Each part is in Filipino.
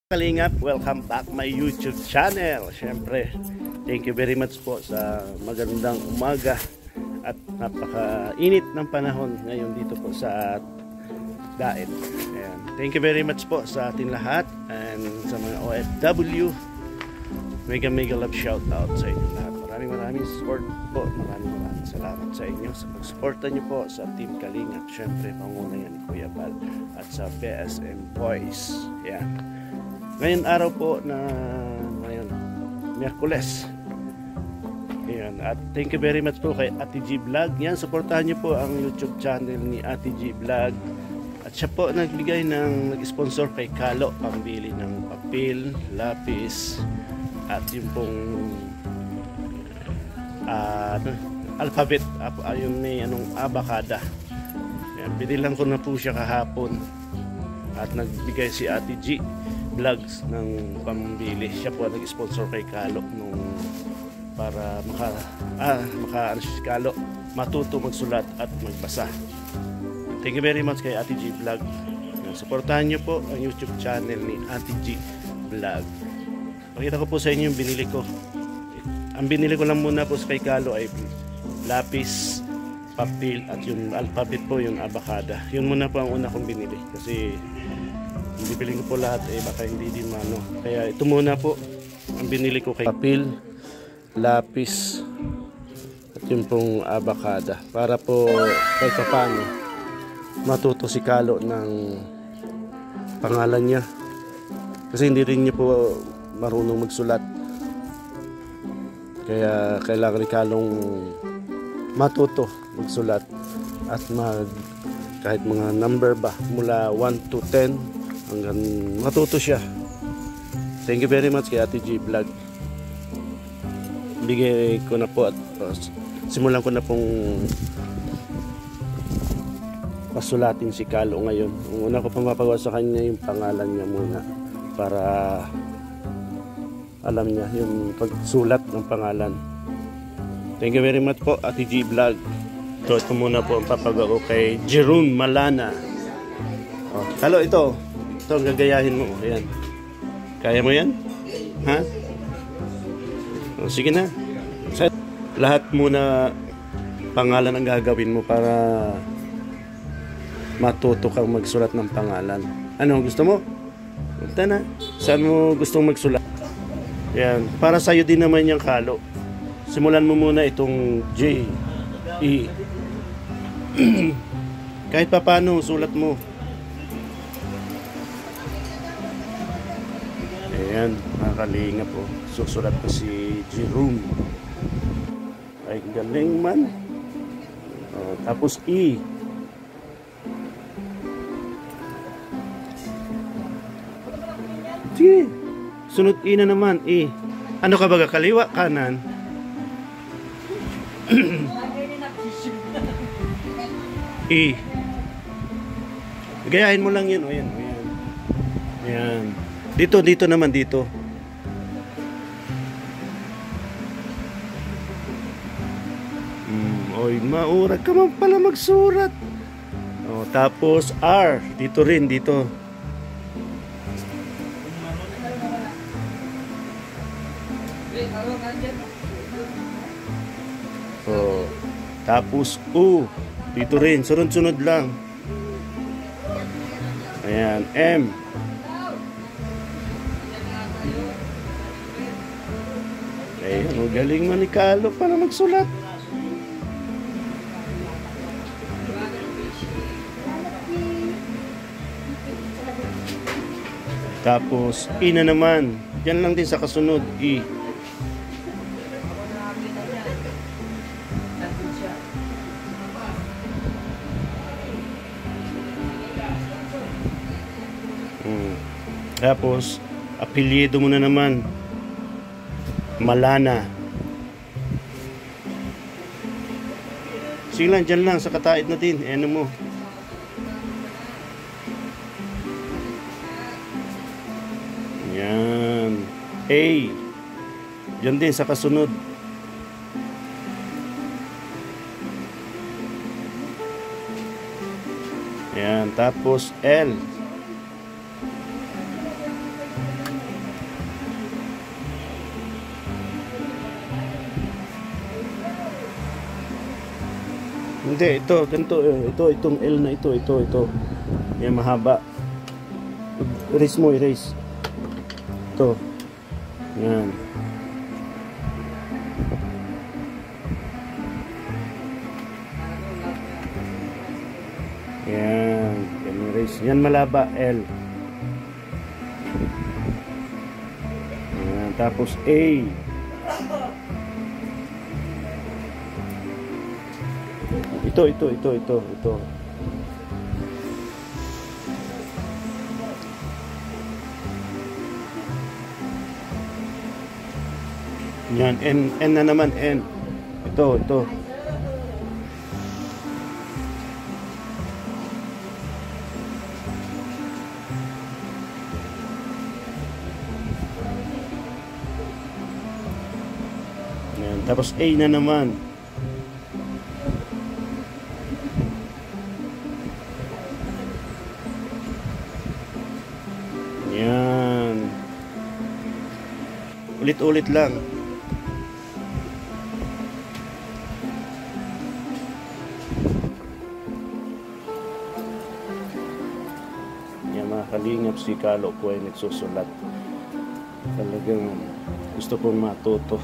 Kalingap, welcome back my YouTube channel. Siyempre, thank you very much po sa magandang umaga at napaka-init ng panahon ngayon dito po sa Daet. Ayan. Thank you very much po sa atin lahat and sa mga OFW. Mega love shout out sa inyo lahat. Maraming support po. Maraming salamat sa inyo sa pag-suporta nyo po sa Team Kalingap. Siyempre, panguna yan ni Kuya Bal at sa BSM Boys. Ayan. Ngayon araw po na ngayon, Miyerkules. Ayan. At thank you very much po kay Ate G Vlog. Yan, supportahan niyo po ang YouTube channel ni Ate G Vlog. At siya po nag-sponsor kay Kalo pambili ng papel, lapis, at yung pong alphabet, yung may abakada. Ayan, binilang ko na po siya kahapon. At nagbigay si Ate G Vlogs ng pambili. Siya po nag-sponsor kay Kalo nung para si Kalo matuto magsulat at magbasa. Thank you very much kay Ate G Vlog. Suportahan niyo po ang YouTube channel ni Ate G Vlog. Pakita ko po sa inyo yung binili ko. Ang binili ko lang muna po kay Kalo ay lapis, papel at yung alphabet po, yung abakada. Yun muna po ang una kong binili kasi bibiling ko po lahat baka hindi din mano. Kaya ito muna po ang binili ko kay papel, lapis at yung pong abakada para po kahit paano matuto si Kalo ng pangalan niya kasi hindi rin niya po marunong magsulat, kaya kailangan ni Kalong matuto magsulat at kahit mga number ba mula 1 to 10 hanggang matuto siya. Thank you very much kay Ate G Vlog. Bigay ko na po at simulan ko na pong pasulatin si Kalo ngayon. Ang una ko pang mapagawa sa kanya yung pangalan niya muna para alam niya yung pagsulat ng pangalan. Thank you very much po Ate G Vlog. Ito muna po ang papagawa ko kay Jerome Malana. Kalo, ito ang gagayahin mo. Ayan. Kaya mo yan? Ha? Sige na. Lahat muna pangalan ang gagawin mo para matuto kang magsulat ng pangalan. Ano gusto mo? Punta na. Saan mo gustong magsulat? Ayan. Para sa'yo din naman yung Kalo. Simulan mo muna itong J, E. Kahit pa paano, sulat mo. Ayan, nakakalinga po. Susulat pa si Jerome. Ay, galing man. Tapos E. Sige. Sunod E na naman. E. Ano ka ba? Kaliwa? Kanan? E. Gayahin mo lang yun. Ayan. Ayan. Dito naman dito. Oy, maurag ka man pala magsurat. Tapos R. Dito rin, dito. Tapos U. Dito rin, sunod-sunod lang. Ayan, M. Ayan, galing man ni Kalo para magsulat. Tapos E na naman. Diyan lang din sa kasunod, E. Tapos apelyido mo na naman, Malana. Sige lang, dyan lang sa katait natin. Ano mo? Yan. A. Dyan din sa kasunod. Yan. Tapos L. Hindi, ito, ganito, itong L na ito. Yan, mahaba. Erase mo, erase. Ito. Yan. Yan. Yan, erase. Yan, malaba, L. Yan, tapos A. Ito. Yan, N na naman, N. Ito. Yan, tapos A na naman. Yan. Ulit-ulit lang. Yan, mga kalingap, si Kalo po ay nagsusulat. Talagang gusto kong matuto.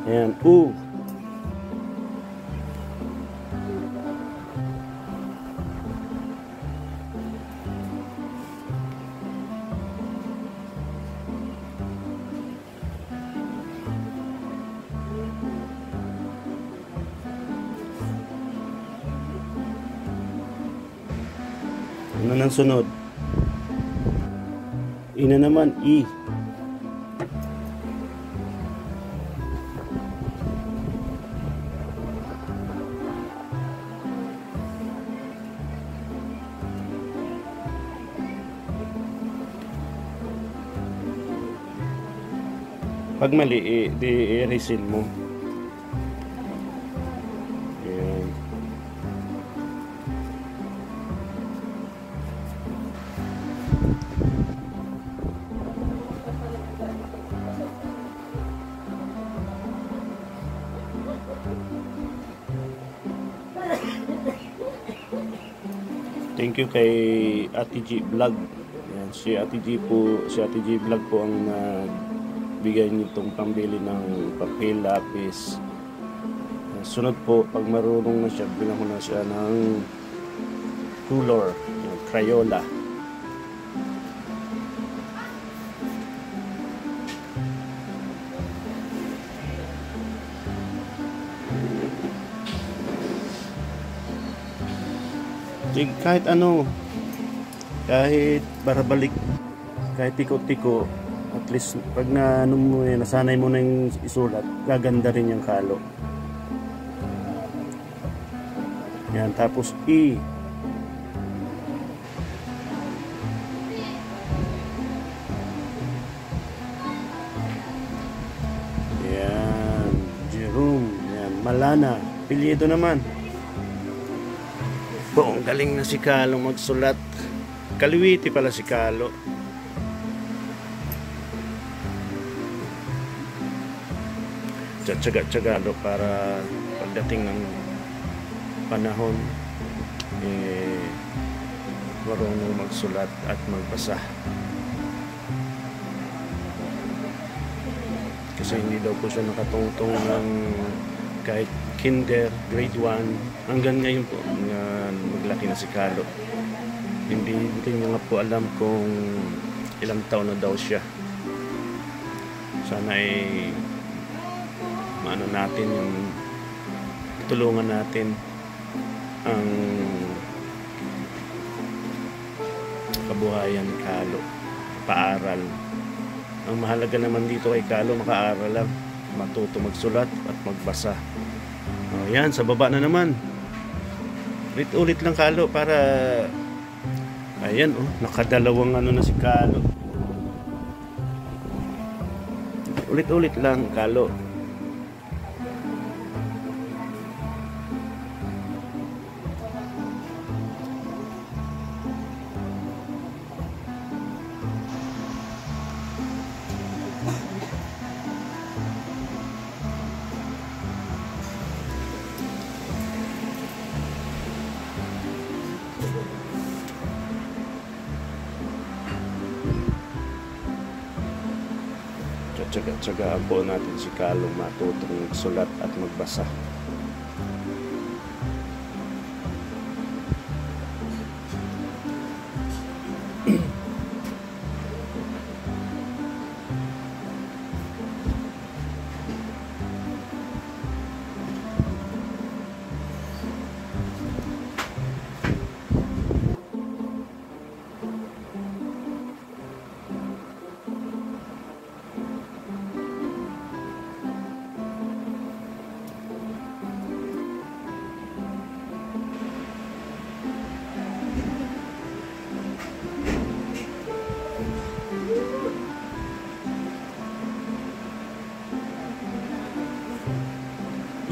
Ayan, U. Ano nang sunod? Ina naman, E. Pag mali, i-resin mo. Ayan. Thank you kay Ate G Vlog. Ayan, si Ate G Vlog po ang bigay nitong pambili ng papel, lapis. Sunod po, pag marunong na siya, bilang ko na siya ng color, yung Crayola. Kahit ano, kahit barabalik, kahit tiko-tiko, at least pag nasanay mo na yung isulat, gaganda rin yung Kalo. Yan, tapos E. Yan, Jerome. Yan, Malana. Pilyedo naman. Ang galing na si Kalo magsulat. Kaliwiti pala si Kalo. Tsaga-tsaga para pagdating ng panahon marunong magsulat at magbasa. Kasi hindi daw po siya nakatungtong ng kahit kinder, grade 1 hanggang ngayon po maglaki na si Kalo. Hindi niya nga po alam kung ilang taon na daw siya. Sana ay maano natin yung tulungan natin ang kabuhayan ni Kalo, paaral. Ang mahalaga naman dito kay Kalo, makaaral lang, matuto magsulat at magbasa. Yan, sa baba na naman. Ulit-ulit lang Kalo para ayan, nakadalawang ano na si Kalo. Ulit-ulit lang Kalo. Tsaga-tsagaan po natin si Kalong matutong magsulat at magbasa.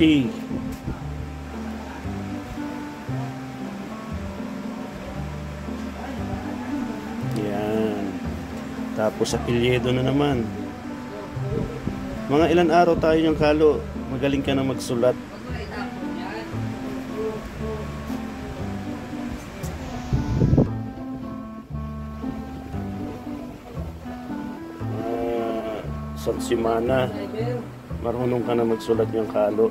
E. Yan. Tapos apelyido na naman. Mga ilan araw tayo yung Kalo. Magaling ka na magsulat. Sa simana, marunong ka na magsulat yung Kalo.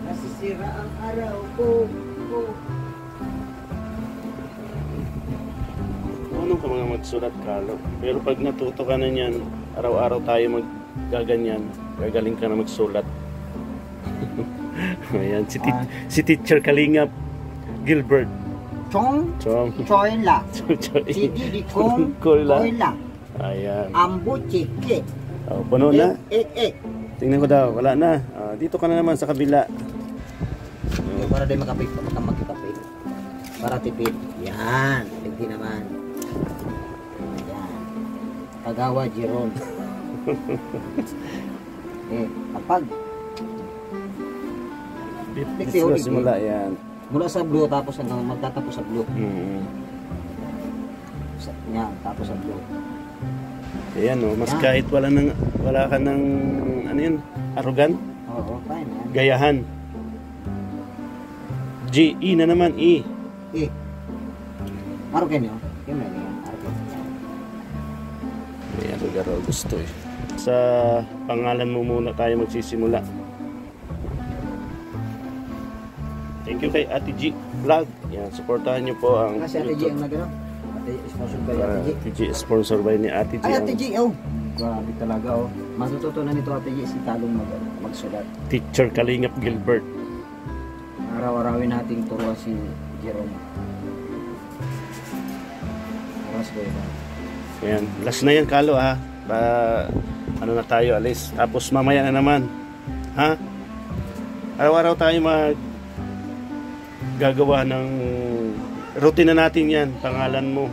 Nasisira ang araw ko. Marunong ka mga magsulat, Kalo. Pero pag natuto ka na niyan, araw-araw tayo maggaganyan, gagaling ka na magsulat. Ayan, si Teacher Kalingap Gilbert. Chong Choyla. Si Didi Kong Choyla. Ayan. Ambo Chike. Oh, puno na. Tingnan ko daw, wala na. Dito ka na naman sa kabila. Para din makapit para tipid. Yan, hindi naman. Yan. Kagawa Jeron. Kapag dito simula yan. Mula sa blue tapos hanggang magtatapos sa blue. Yan, tapos sa blue. Ayan mas kahit wala ka ng ano yun, arrogant. Oo, fine yan. Gayahan. G, E na naman, E. Arrogant yun. Yun na yan, arrogant. May arrogant gusto eh. Sa pangalan mo muna tayo magsisimula. Thank you kay Ate G Vlog. Yan, supportahan niyo po ang Kasi Ate G ang nagano. Sponsor by Ate G. Sponsor by ni Ate G. Ay, Ate G, grabe talaga, matututunan nito Ate G si Kalong magsulat. Teacher Kalingap Gilbert. Araw-arawin nating turuan si Jerome. Oras ko yun. Ayan, last na yan, Kalo, ha. Ano na tayo, alis. Tapos mamaya na naman. Ha? Araw-araw tayo gagawa ng routine na natin yan. Pangalan mo.